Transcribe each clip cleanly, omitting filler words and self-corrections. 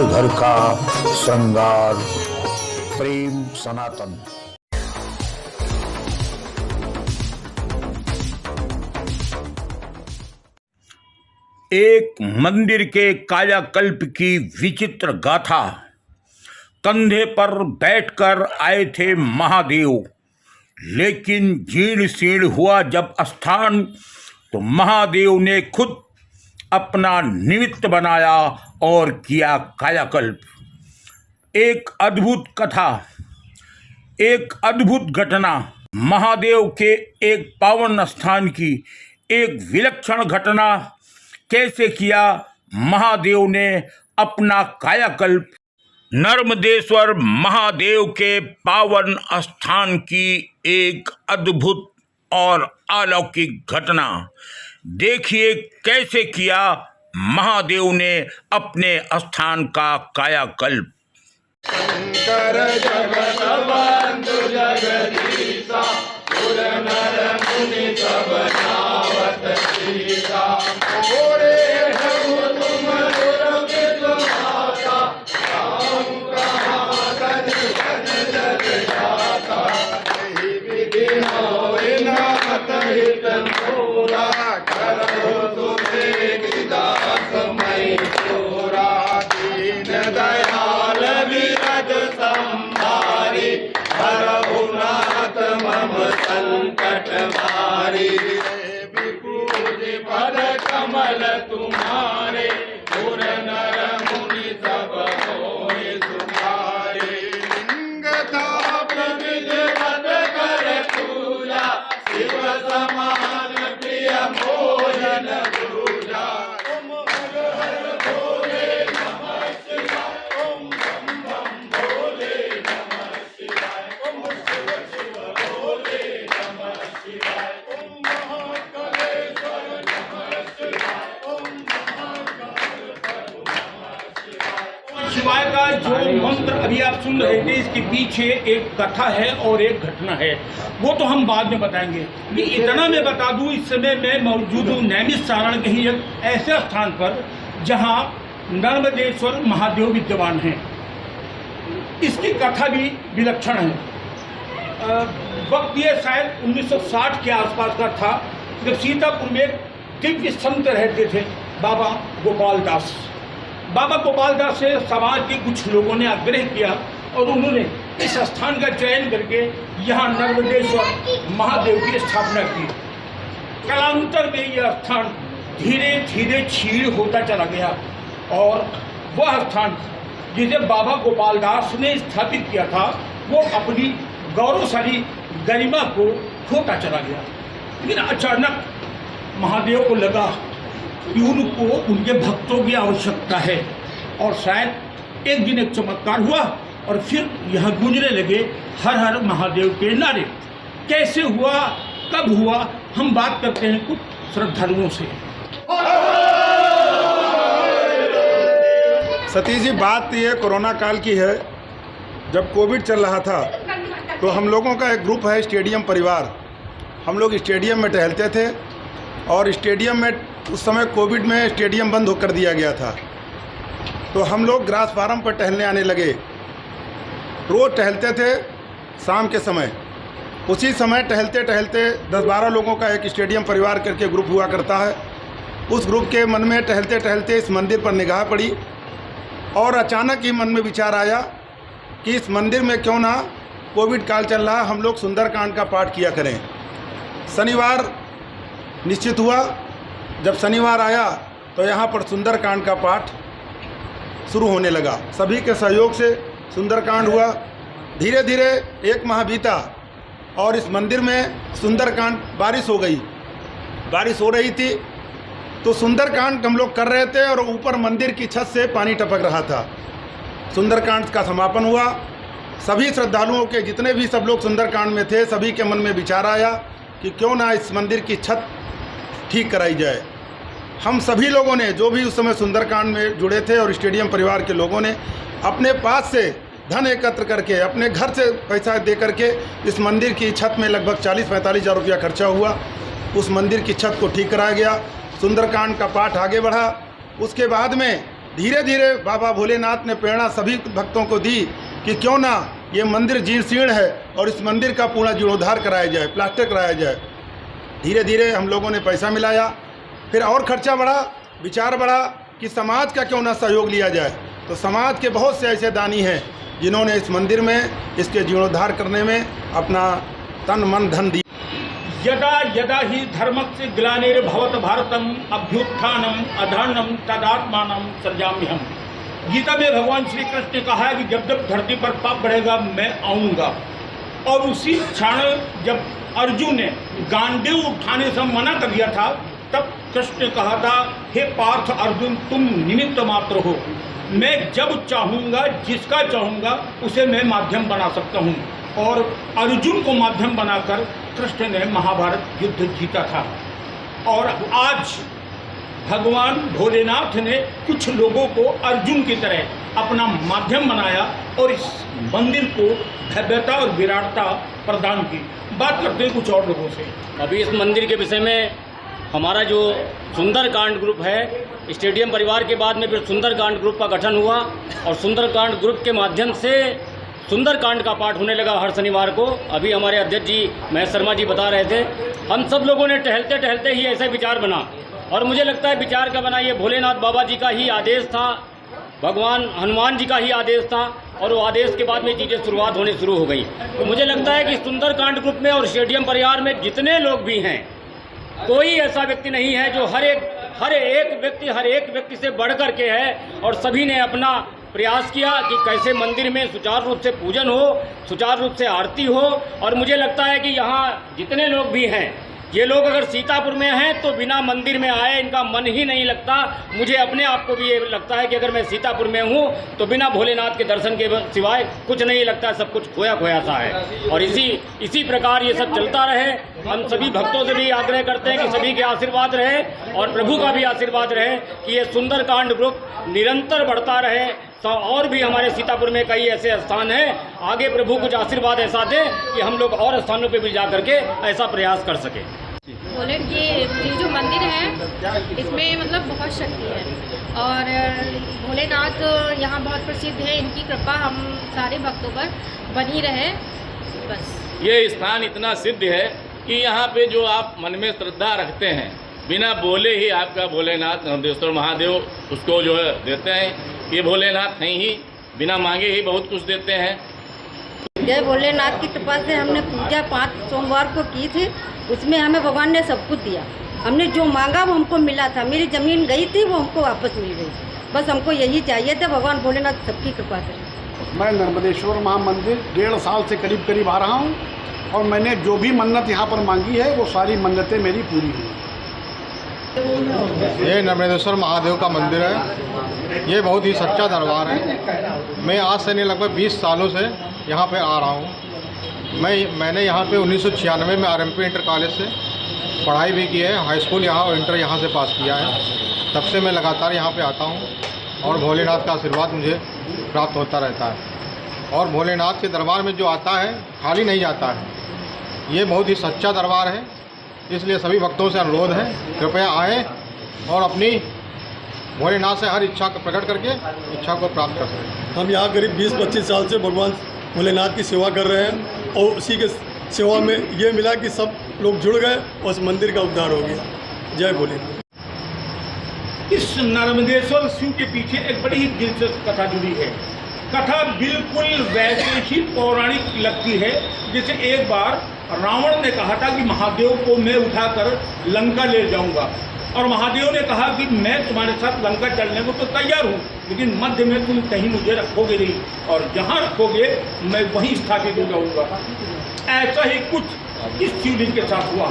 घर घर का श्रृंगार। प्रेम सनातन। एक मंदिर के कायाकल्प की विचित्र गाथा। कंधे पर बैठकर आए थे महादेव, लेकिन जीर्ण शीर्ण हुआ जब स्थान तो महादेव ने खुद अपना निमित्त बनाया और किया कायाकल्प। एक अद्भुत कथा, एक अद्भुत घटना, महादेव के एक पावन स्थान की एक विलक्षण घटना। कैसे किया महादेव ने अपना कायाकल्प। नर्मदेश्वर महादेव के पावन स्थान की एक अद्भुत और अलौकिक घटना। देखिए कैसे किया महादेव ने अपने स्थान का कायाकल्प। शंकर जगत बंधु जगदीशा, सुर नर मुनि सब नावत सीता। ओरे प्रभु तुम दुर्गे माता, राम कहाँ कनि जन जग जाता। यही विधि होए नाथ हित मोरा, करो तुम्हें दास मई चोरा। दीन दयाल विरज संहारी, हरहु नाथ मम संकट मारी। विपूज पद कमल तुम्हारे, सुर नर मुनि सब होए सुधारे। लिंग ताप विधिवत कर पूजा, शिव समान प्रिय मोहन दूजा। ओम हर हर भोले नमः शिवाय, ओम बम बम भोले नमः शिवाय, ओम शिव शिव भोले नमः शिवाय, ओम महाकालेश्वर नमः शिवाय, ओम महाकालेश्वर नमः शिवाय। शिवाय का जो मंत्र अभी आप सुन रहे थे, इसके पीछे एक कथा है और एक घटना है, वो तो हम बाद में बताएंगे। कि इतना मैं बता दूं, इस समय मैं मौजूद हूँ नैमिषारण्य के ही एक ऐसे स्थान पर जहाँ नर्मदेश्वर महादेव विद्यमान हैं। इसकी कथा भी विलक्षण है। वक्त ये शायद 1960 के आसपास का था, जब सीतापुर में एक दिव्य संत रहते थे, बाबा गोपाल दास। बाबा गोपाल दास से समाज के कुछ लोगों ने आग्रह किया और उन्होंने इस स्थान का चयन करके यहाँ नर्मदेश्वर महादेव की स्थापना की। कालांतर में यह स्थान धीरे धीरे क्षीण होता चला गया और वह स्थान जिसे बाबा गोपाल दास ने स्थापित किया था, वो अपनी गौरवशाली गरिमा को खोता चला गया। लेकिन अचानक महादेव को लगा कि उनको उनके भक्तों की आवश्यकता है, और शायद एक दिन एक चमत्कार हुआ और फिर यहाँ गूंजने लगे हर हर महादेव के नारे। कैसे हुआ, कब हुआ, हम बात करते हैं कुछ श्रद्धालुओं से। सतीश जी, बात ये कोरोना काल की है। जब कोविड चल रहा था तो हम लोगों का एक ग्रुप है स्टेडियम परिवार, हम लोग स्टेडियम में टहलते थे और स्टेडियम में उस समय कोविड में स्टेडियम बंद कर दिया गया था, तो हम लोग ग्रास फार्म पर टहलने आने लगे। रोज़ टहलते थे शाम के समय। उसी समय टहलते टहलते 10-12 लोगों का एक स्टेडियम परिवार करके ग्रुप हुआ करता है। उस ग्रुप के मन में टहलते टहलते इस मंदिर पर निगाह पड़ी और अचानक ही मन में विचार आया कि इस मंदिर में क्यों ना, कोविड काल चल रहा, हम लोग सुंदरकांड का पाठ किया करें। शनिवार निश्चित हुआ। जब शनिवार आया तो यहाँ पर सुंदरकांड का पाठ शुरू होने लगा। सभी के सहयोग से सुंदरकांड हुआ। धीरे धीरे एक माह बीता और इस मंदिर में सुंदरकांड, बारिश हो गई। बारिश हो रही थी तो सुंदरकांड हम लोग कर रहे थे और ऊपर मंदिर की छत से पानी टपक रहा था। सुंदरकांड का समापन हुआ। सभी श्रद्धालुओं के, जितने भी सब लोग सुंदरकांड में थे, सभी के मन में विचार आया कि क्यों ना इस मंदिर की छत ठीक कराई जाए। हम सभी लोगों ने, जो भी उस समय सुंदरकांड में जुड़े थे और स्टेडियम परिवार के लोगों ने, अपने पास से धन एकत्र करके, अपने घर से पैसा दे करके इस मंदिर की छत में लगभग 40-45 हज़ार रुपया खर्चा हुआ। उस मंदिर की छत को ठीक कराया गया। सुंदरकांड का पाठ आगे बढ़ा। उसके बाद में धीरे धीरे बाबा भोलेनाथ ने प्रेरणा सभी भक्तों को दी कि क्यों ना ये मंदिर जीर्ण शीर्ण है और इस मंदिर का पूरा जीर्णोद्धार कराया जाए, प्लास्टर कराया जाए। धीरे धीरे हम लोगों ने पैसा मिलाया, फिर और खर्चा बढ़ा, विचार बढ़ा कि समाज का क्यों ना सहयोग लिया जाए। तो समाज के बहुत से ऐसे दानी हैं जिन्होंने इस मंदिर में इसके जीर्णोद्धार करने में अपना तन मन धन दिया। यदा यदा ही धर्मस्य ग्लानिर्भवत भारतम अभ्युत्थानम अधर्मम तदात्मानं सृजाम्यहम्। गीता में भगवान श्री कृष्ण ने कहा है कि जब जब धरती पर पाप बढ़ेगा मैं आऊँगा। और उसी क्षण जब अर्जुन ने गांडीव उठाने से मना कर दिया था, तब कृष्ण ने कहा था, हे पार्थ अर्जुन तुम निमित्त मात्र हो, मैं जब चाहूँगा जिसका चाहूँगा उसे मैं माध्यम बना सकता हूँ। और अर्जुन को माध्यम बनाकर कृष्ण ने महाभारत युद्ध जीता था। और आज भगवान भोलेनाथ ने कुछ लोगों को अर्जुन की तरह अपना माध्यम बनाया और इस मंदिर को भव्यता और विराटता प्रदान की। बात करते हैं कुछ और लोगों से। अभी इस मंदिर के विषय में हमारा जो सुंदरकांड ग्रुप है, स्टेडियम परिवार के बाद में फिर सुंदरकांड ग्रुप का गठन हुआ और सुंदरकांड ग्रुप के माध्यम से सुंदरकांड का पाठ होने लगा हर शनिवार को। अभी हमारे अध्यक्ष जी महेश शर्मा जी बता रहे थे, हम सब लोगों ने टहलते टहलते ही ऐसा विचार बना और मुझे लगता है विचार का बना ये भोलेनाथ बाबा जी का ही आदेश था, भगवान हनुमान जी का ही आदेश था और वो आदेश के बाद में चीज़ें शुरुआत होनी शुरू हो गई। तो मुझे लगता है कि सुंदरकांड ग्रुप में और स्टेडियम परिवार में जितने लोग भी हैं, कोई ऐसा व्यक्ति नहीं है जो हर एक व्यक्ति से बढ़ कर के है और सभी ने अपना प्रयास किया कि कैसे मंदिर में सुचारू रूप से पूजन हो, सुचारू रूप से आरती हो। और मुझे लगता है कि यहाँ जितने लोग भी हैं, ये लोग अगर सीतापुर में हैं तो बिना मंदिर में आए इनका मन ही नहीं लगता। मुझे अपने आप को भी ये लगता है कि अगर मैं सीतापुर में हूँ तो बिना भोलेनाथ के दर्शन के सिवाय कुछ नहीं लगता, सब कुछ खोया खोया सा है। और इसी प्रकार ये सब चलता रहे। हम सभी भक्तों से भी आग्रह करते हैं कि सभी के आशीर्वाद रहे और प्रभु का भी आशीर्वाद रहे कि ये सुंदरकांड ग्रुप निरंतर बढ़ता रहे। तो और भी हमारे सीतापुर में कई ऐसे स्थान हैं, आगे प्रभु कुछ आशीर्वाद ऐसा दे कि हम लोग और स्थानों पे भी जा करके ऐसा प्रयास कर सकें। बोले ये जो मंदिर है इसमें मतलब बहुत शक्ति है और भोलेनाथ यहाँ बहुत प्रसिद्ध है। इनकी कृपा हम सारे भक्तों पर बनी रहे बस। ये स्थान इतना सिद्ध है कि यहाँ पे जो आप मन में श्रद्धा रखते हैं, बिना बोले ही आपका भोलेनाथ नर्मदेश्वर महादेव उसको जो है देते हैं। ये भोलेनाथ हैं ही, बिना मांगे ही बहुत कुछ देते हैं। जय भोलेनाथ की कृपा से हमने पूजा 5 सोमवार को की थी, उसमें हमें भगवान ने सब कुछ दिया। हमने जो मांगा वो हमको मिला था। मेरी ज़मीन गई थी वो हमको वापस मिल गई। बस हमको यही चाहिए था, भगवान भोलेनाथ सबकी कृपा से। मैं नर्मदेश्वर महामंदिर 1.5 साल से करीब आ रहा हूँ और मैंने जो भी मन्नत यहाँ पर मांगी है वो सारी मन्नतें मेरी पूरी हुई। ये नर्मदेश्वर महादेव का मंदिर है। ये बहुत ही सच्चा दरबार है। मैं आज से नहीं लगभग 20 सालों से यहाँ पे आ रहा हूँ। मैंने यहाँ पे 1996 में RMP इंटर कॉलेज से पढ़ाई भी की है, हाई स्कूल यहाँ और इंटर यहाँ से पास किया है। तब से मैं लगातार यहाँ पे आता हूँ और भोलेनाथ का आशीर्वाद मुझे प्राप्त होता रहता है। और भोलेनाथ के दरबार में जो आता है खाली नहीं जाता है। ये बहुत ही सच्चा दरबार है, इसलिए सभी भक्तों से अनुरोध है कृपया आएँ और अपनी भोलेनाथ से हर इच्छा को प्रकट करके इच्छा को प्राप्त कर सकें। हम यहाँ करीब 20-25 साल से भगवान भोलेनाथ की सेवा कर रहे हैं और उसी के सेवा में ये मिला कि सब लोग जुड़ गए और इस मंदिर का उद्धार हो गया। जय भोलेनाथ। इस नर्मदेश्वर शिव के पीछे एक बड़ी ही दिलचस्प कथा जुड़ी है। कथा बिल्कुल वैसे ही पौराणिक लगती है जैसे एक बार रावण ने कहा था कि महादेव को मैं उठाकर लंका ले जाऊंगा और महादेव ने कहा कि मैं तुम्हारे साथ लंका चलने को तो तैयार हूँ, लेकिन मध्य में तुम कहीं मुझे रखोगे नहीं और जहाँ रखोगे मैं वहीं स्थापित हो जाऊँगा। ऐसा ही कुछ इस शिवलिंग के साथ हुआ।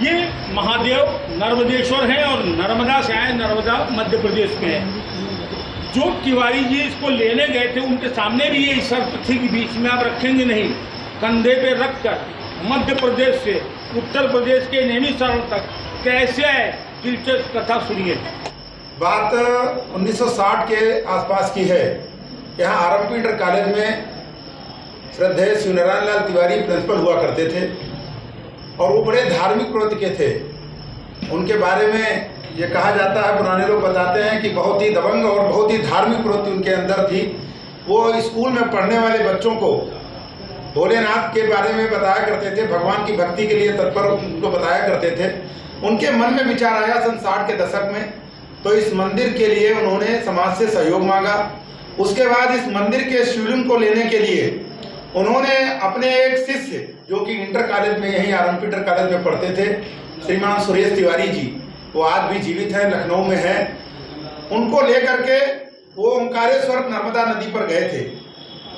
ये महादेव नर्मदेश्वर हैं और नर्मदा से आए, नर्मदा मध्य प्रदेश में है। जो तिवारी जी इसको लेने गए थे उनके सामने भी ये शर्त थी कि बीच में आप रखेंगे नहीं, कंधे पे रख कर मध्य प्रदेश से उत्तर प्रदेश के नैनीताल तक कैसे है। दिलचस्प कथा सुनिए। बात 1960 के आसपास की है। यहाँ RMP इंटर कॉलेज में श्रद्धेय शिवनारायण लाल तिवारी प्रिंसिपल हुआ करते थे और वो बड़े धार्मिक प्रवृत्ति के थे। उनके बारे में ये कहा जाता है, पुराने लोग बताते हैं कि बहुत ही दबंग और बहुत ही धार्मिक प्रवृत्ति उनके अंदर थी। वो स्कूल में पढ़ने वाले बच्चों को भोलेनाथ के बारे में बताया करते थे, भगवान की भक्ति के लिए तत्पर उनको बताया करते थे। उनके मन में विचार आया सन 60 के दशक में, तो इस मंदिर के लिए उन्होंने समाज से सहयोग मांगा। उसके बाद इस मंदिर के शिवलिंग को लेने के लिए उन्होंने अपने एक शिष्य जो कि इंटर कॉलेज में, यहीं आरएमपी इंटर कॉलेज में पढ़ते थे, श्रीमान सुरेश तिवारी जी, वो आज भी जीवित हैं, लखनऊ में हैं, उनको लेकर के वो ओंकारेश्वर नर्मदा नदी पर गए थे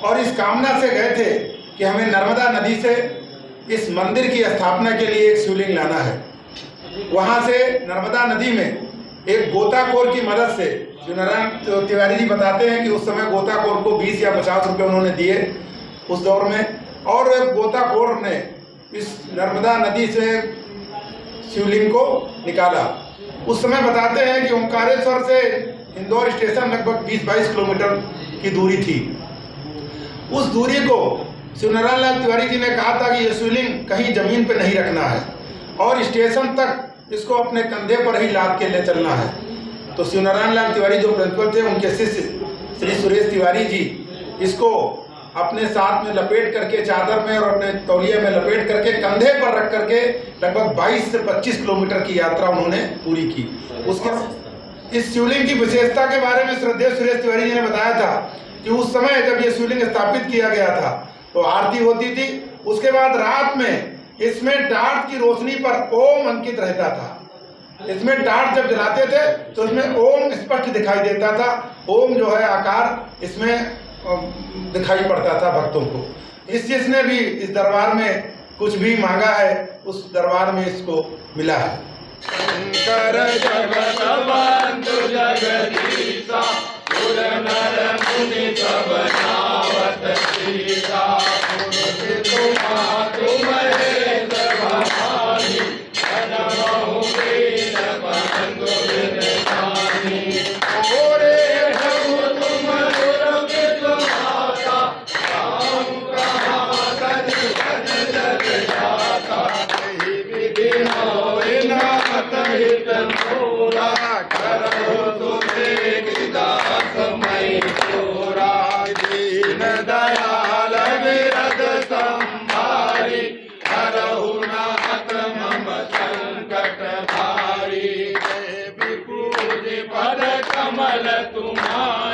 और इस कामना से गए थे कि हमें नर्मदा नदी से इस मंदिर की स्थापना के लिए एक शिवलिंग लाना है। वहाँ से नर्मदा नदी में एक गोताखोर की मदद से, जो नारायण तिवारी जी बताते हैं कि उस समय गोताखोर को 20 या 50 रुपये उन्होंने दिए उस दौर में, और एक गोताखोर ने इस नर्मदा नदी से शिवलिंग को निकाला। उस समय बताते हैं कि ओंकारेश्वर से इंदौर स्टेशन लगभग 20-22 किलोमीटर की दूरी थी। उस दूरी को शिवनारायण लाल तिवारी जी ने कहा था कि ये शिवलिंग कहीं जमीन पे नहीं रखना है और स्टेशन तक इसको अपने कंधे पर ही लाद के ले चलना है। तो शिवनारायण लाल तिवारी जो प्रिंसिपल थे, उनके शिष्य श्री सुरेश तिवारी जी इसको अपने साथ में लपेट करके, चादर में और अपने तौलिए में लपेट करके कंधे पर रख करके लगभग 22 से 25 किलोमीटर की यात्रा उन्होंने पूरी की। उसके इस शिवलिंग की विशेषता के बारे में श्रद्धेय सुरेश तिवारी जी ने बताया था कि उस समय जब ये शिवलिंग स्थापित किया गया था तो आरती होती थी, उसके बाद रात में इसमें टार्च की रोशनी पर ओम अंकित रहता था। इसमें टार्च जब जलाते थे तो इसमें ओम स्पष्ट दिखाई देता था। ओम जो है आकार इसमें दिखाई पड़ता था भक्तों को। इस जिसने भी इस दरबार में कुछ भी मांगा है, उस दरबार में इसको मिला है। शंकर जगत बंधु जगदीशा, सुर नर मुनि सब नावत सीता। तुम हे भवानी, जनमहु दीन बंधु विरतानी। ओरे प्रभु तुम दुर्गत माता, राम कहाँ कति बन जग जाता। कही विधि होए नाथ हित मोरा, करहु तुझे दास मैं तोरा। दीन दयाल विरद संभारी, करहु नाथ मम संकट भारी। देवी पूज पद कमल तुम्हारा,